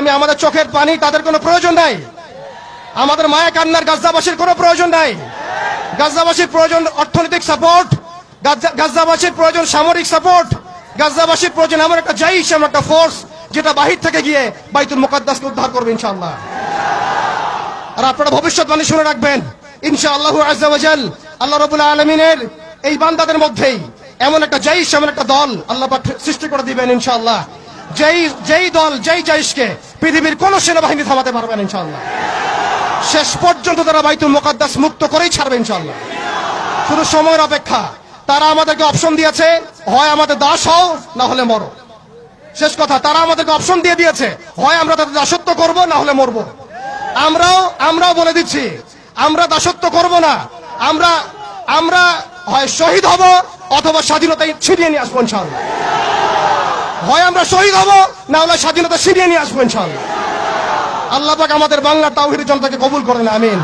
আমি আমাদের চোখের পানি তাদের কোনো প্রয়োজন নাই, আমাদের মায়া কান্নার গাজাবাসীর কোনো প্রয়োজন নাই। গাজাবাসীর প্রয়োজন অর্থনৈতিক সাপোর্ট, গাজাবাসীর প্রয়োজন সামরিক সাপোর্ট, গাজাবাসীর প্রয়োজন এমন একটা জাইশ, এমন একটা ফোর্স যেটা বাহির থেকে গিয়ে বাইতুল মুকাদ্দাসকে উদ্ধার করবে ইনশাআল্লাহ। আর আপনারা ভবিষ্যৎবাণী শুনে রাখবেন, ইনশাআল্লাহু আযজা ওয়া জাল আল্লাহ রাব্বুল আলামিনের এই বান্দাদের মধ্যেই এমন একটা জাইশ, এমন একটা দল আল্লাহ পাক সৃষ্টি করে দিবেন ইনশাআল্লাহ। যেই দল, যেই জাইশকে পৃথিবীর কোন সেনাবাহিনী থামাতে পারবেন ইনশাআল্লাহ। শেষ পর্যন্ত তারা বাইতুল মুকাদ্দাস মুক্ত করেই ছাড়বে ইনশাআল্লাহ। শুধু সময়ের অপেক্ষা। তারা আমাদেরকে অপশন দিয়েছে, হয় আমাদের দাস হও, না হলে মরো। শেষ কথা, তারা আমাদেরকে অপশন দিয়ে দিয়েছে, হয় আমরা তাদের দাসত্ব করব, না হলে মরবো। আমরাও বলে দিচ্ছি, আমরা দাসত্ব করব না। আমরা হয় শহীদ হব, অথবা স্বাধীনতা ছিনিয়ে নিয়ে আসবো ইনশাআল্লাহ। হয় আমরা শহীদ হব, না হলে স্বাধীনতা ছিনিয়ে নিয়ে আসবো ইনশাআল্লাহ। আল্লাহ পাক আমাদের বাংলার তাওহীদের জনতাকে কবুল করেন, আমিন।